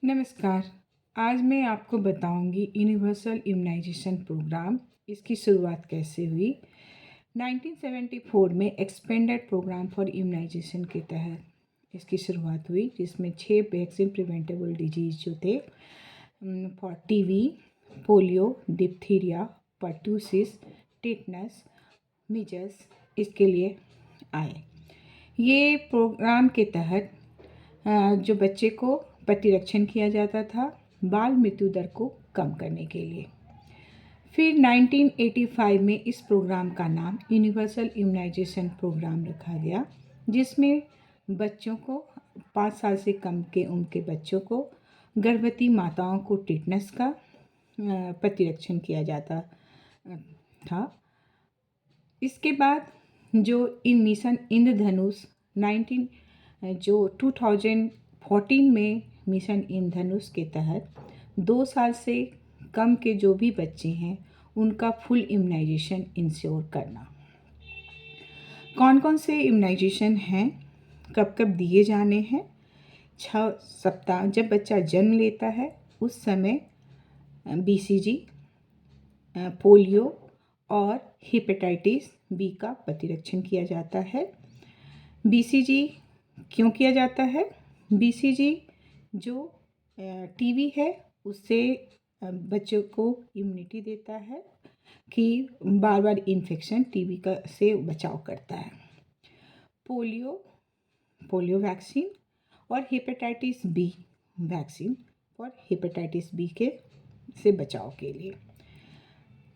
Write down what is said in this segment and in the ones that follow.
नमस्कार। आज मैं आपको बताऊंगी यूनिवर्सल इम्यूनाइजेशन प्रोग्राम इसकी शुरुआत कैसे हुई। 1974 में एक्सपेंडेड प्रोग्राम फॉर इम्यूनाइजेशन के तहत इसकी शुरुआत हुई, जिसमें 6 वैक्सीन प्रिवेंटेबल डिजीज जो थे for TV, polio, diphtheria, pertussis, tetanus, measles इसके लिए आए। ये प्रोग्राम के तहत जो बच्चे को प्रतिरक्षण किया जाता था बाल मृत्यु दर को कम करने के लिए। फिर 1985 में इस प्रोग्राम का नाम यूनिवर्सल इम्यूनाइजेशन प्रोग्राम रखा गया, जिसमें बच्चों को 5 साल से कम के उम्र के बच्चों को, गर्भवती माताओं को टिटनस का प्रतिरक्षण किया जाता था। इसके बाद जो इन मिशन इंद्रधनुष 2014 में मिशन इंद्रधनुष के तहत 2 साल से कम के जो भी बच्चे हैं उनका फुल इम्यूनाइजेशन इंश्योर करना। कौन कौन से इम्यूनाइजेशन हैं, कब कब दिए जाने हैं? 6 सप्ताह जब बच्चा जन्म लेता है उस समय BCG, पोलियो और हेपेटाइटिस बी का प्रतिरक्षण किया जाता है। BCG क्यों किया जाता है? BCG जो टीबी है उससे बच्चों को इम्यूनिटी देता है कि बार बार इन्फेक्शन टीबी का से बचाव करता है। पोलियो वैक्सीन और हेपेटाइटिस बी वैक्सीन और हेपेटाइटिस बी के से बचाव के लिए।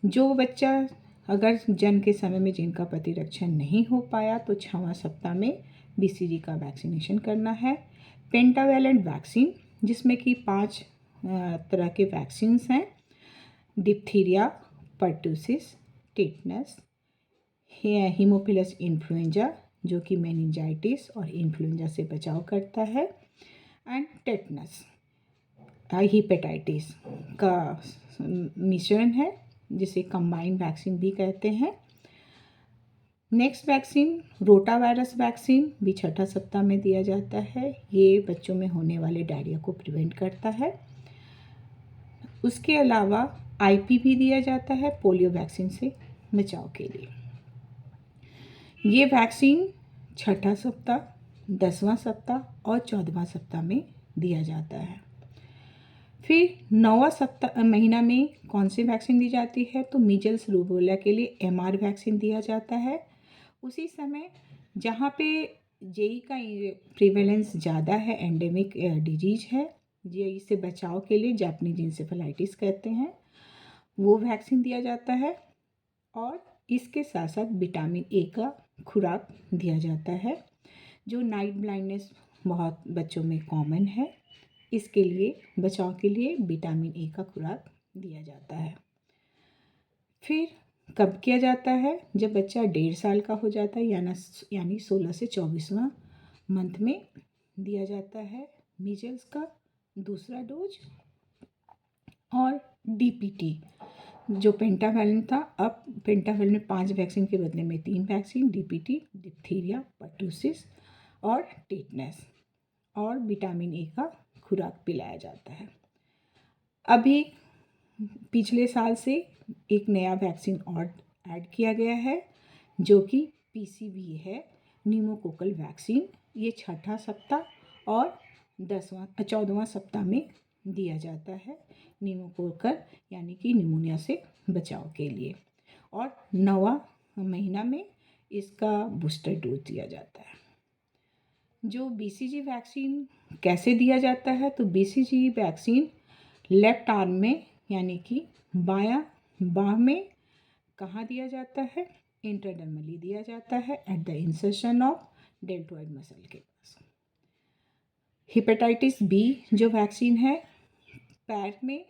जो बच्चा अगर जन्म के समय में जिनका प्रतिरक्षण नहीं हो पाया तो 6वां सप्ताह में BCG का वैक्सीनेशन करना है। पेंटावैलेंट वैक्सीन, जिसमें कि 5 तरह के वैक्सीन्स हैं: diphtheria, pertussis, tetanus, Haemophilus influenza जो कि मेनिंजाइटिस और इन्फ्लुएंजा से बचाव करता है, एंड टेटनस हेपेटाइटिस का मिश्रण है जिसे कंबाइंड वैक्सीन भी कहते हैं। Next vaccine rota virus vaccine भी 6ठा सप्ताह में दिया जाता है। ये बच्चों में होने वाले डायरिया को प्रिवेंट करता है। उसके अलावा IP भी दिया जाता है पोलियो वैक्सीन से बचाव के लिए। ये वैक्सीन 6ठा सप्ताह, 10वां सप्ताह और 14वां सप्ताह में दिया जाता है। फिर 9वां सप्ताह महीना में कौन सी वैक्सीन दी जाती है? तो मीजल्स रूबेला के लिए MR वैक्सीन दिया जाता है। उसी समय जहाँ पे जेई का प्रिवेलेंस ज़्यादा है, एंडेमिक डिजीज है, जेई से बचाव के लिए जापानीज इंसेफेलाइटिस कहते हैं, वो वैक्सीन दिया जाता है। और इसके साथ साथ विटामिन A का खुराक दिया जाता है, जो नाइट ब्लाइंडनेस बहुत बच्चों में कॉमन है, इसके लिए बचाव के लिए विटामिन A का खुराक दिया जाता है। फिर कब किया जाता है? जब बच्चा 1.5 साल का हो जाता है, यानी 16 से 24वां मंथ में दिया जाता है मीजल्स का दूसरा डोज। और DPT जो पेंटावैलेंट था, अब पेंटावैलेंट में 5 वैक्सीन के बदले में 3 वैक्सीन, DPT, डिप्थीरिया, पर्टूसिस और टिटनस, और विटामिन A का खुराक पिलाया जाता है। अभी पिछले साल से एक नया वैक्सीन और ऐड किया गया है जो कि PCV है, न्यूमोकोकल वैक्सीन। ये 6ठा सप्ताह और 14वां सप्ताह में दिया जाता है, न्यूमोकोकल यानी कि निमोनिया से बचाव के लिए। और 9वां महीना में इसका बूस्टर डोज दिया जाता है। जो BCG वैक्सीन कैसे दिया जाता है? तो BCG वैक्सीन लेफ्ट आर्म में यानी कि बायां बाह में कहाँ दिया जाता है? इंट्राडर्मली दिया जाता है, at the insertion of deltoid muscle के पास। हेपेटाइटिस B जो वैक्सीन है पैर में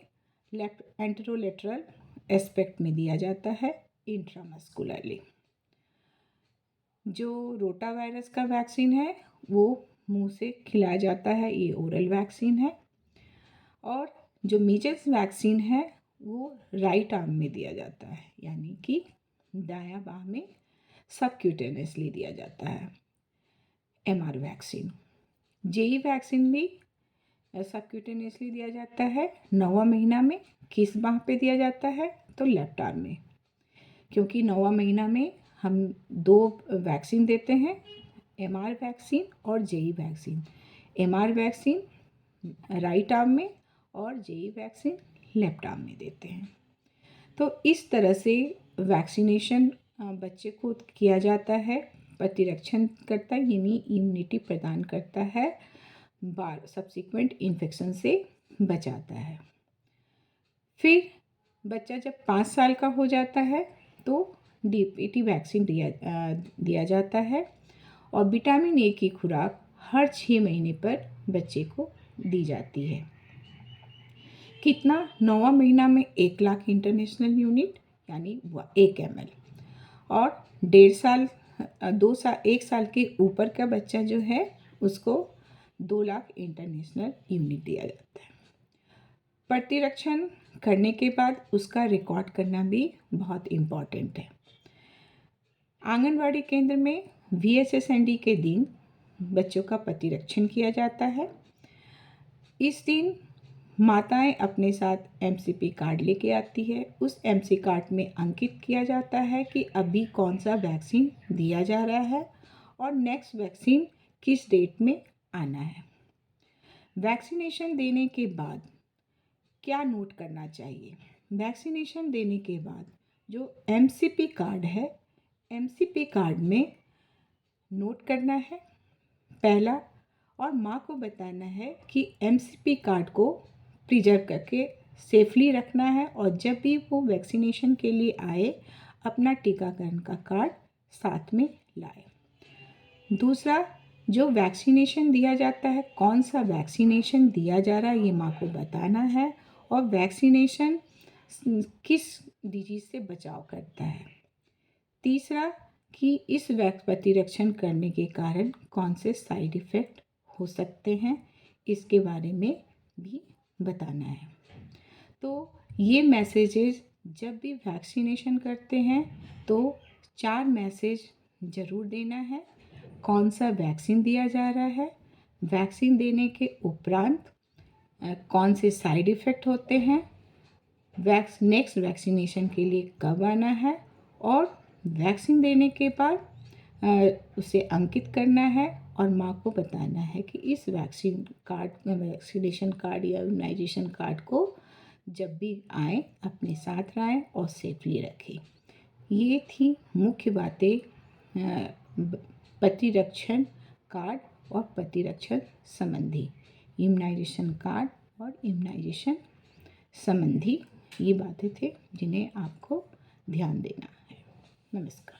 लेफ्ट एंटेरोलेटरल एस्पेक्ट में दिया जाता है, इंट्रामस्कुलरली। जो रोटा वायरस का वैक्सीन है वो मुंह से खिलाया जाता है, ये ओरल वैक्सीन है। और जो मीजल्स वैक्सीन है वो राइट आर्म में दिया जाता है, यानी कि दायां बाह में सबक्यूटेनियसली दिया जाता है, MR वैक्सीन। जेई वैक्सीन भी सबक्यूटेनियसली दिया जाता है। 9वां महीना में किस बाह पे दिया जाता है? तो लेफ्ट आर्म में, क्योंकि 9वां महीना में हम 2 वैक्सीन देते हैं, MR वैक्सीन और JE vaccine. MR vaccine right arm में और JE वैक्सीन लेफ्ट आर्म में देते हैं। तो इस तरह से वैक्सीनेशन बच्चे को किया जाता है, प्रतिरक्षण करता है, यानी इम्यूनिटी प्रदान करता है, सब्सिक्वेंट इन्फेक्शन से बचाता है। फिर बच्चा जब 5 साल का हो जाता है तो DPT वैक्सीन दिया जाता है और विटामिन ए की खुराक हर 6 महीने पर बच्चे को दी जाती है। कितना? 9वां महीना में 1 लाख इंटरनेशनल यूनिट यानी 1 ml, और 1.5 साल 1 साल के ऊपर का बच्चा जो है उसको 2 लाख इंटरनेशनल यूनिट दिया जाता है। प्रतिरक्षण करने के बाद उसका रिकॉर्ड करना भी बहुत इम्पॉर्टेंट है। आंगनवाड़ी केंद्र में VSSND के दिन बच्चों का प्रतिरक्षण किया जाता है। इस दिन माताएं अपने साथ MCP कार्ड लेके आती है। उस MC कार्ड में अंकित किया जाता है कि अभी कौन सा वैक्सीन दिया जा रहा है और नेक्स्ट वैक्सीन किस डेट में आना है। वैक्सीनेशन देने के बाद क्या नोट करना चाहिए? वैक्सीनेशन देने के बाद जो MCP कार्ड है, MCP कार्ड में नोट करना है पहला, और माँ को बताना है कि MCP कार्ड को प्रिजर्व करके सेफली रखना है और जब भी वो वैक्सीनेशन के लिए आए अपना टीकाकरण का कार्ड साथ में लाए। दूसरा, जो वैक्सीनेशन दिया जाता है, कौन सा वैक्सीनेशन दिया जा रहा है ये माँ को बताना है, और वैक्सीनेशन किस डिजीज़ से बचाव करता है। तीसरा, कि इस प्रतिरक्षण करने के कारण कौन से साइड इफ़ेक्ट हो सकते हैं, इसके बारे में भी बताना है। तो ये मैसेजेस जब भी वैक्सीनेशन करते हैं तो 4 मैसेज ज़रूर देना है। कौन सा वैक्सीन दिया जा रहा है, वैक्सीन देने के उपरांत कौन से साइड इफ़ेक्ट होते हैं, नेक्स्ट वैक्सीनेशन के लिए कब आना है, और वैक्सीन देने के बाद उसे अंकित करना है और माँ को बताना है कि इस वैक्सीनेशन कार्ड या इम्यूनाइजेशन कार्ड को जब भी आए अपने साथ लाएं और सेफली रखें। ये थी मुख्य बातें प्रतिरक्षण कार्ड और प्रतिरक्षण संबंधी, इम्यूनाइजेशन कार्ड और इम्यूनाइजेशन संबंधी ये बातें थे जिन्हें आपको ध्यान देना है। नमस्कार।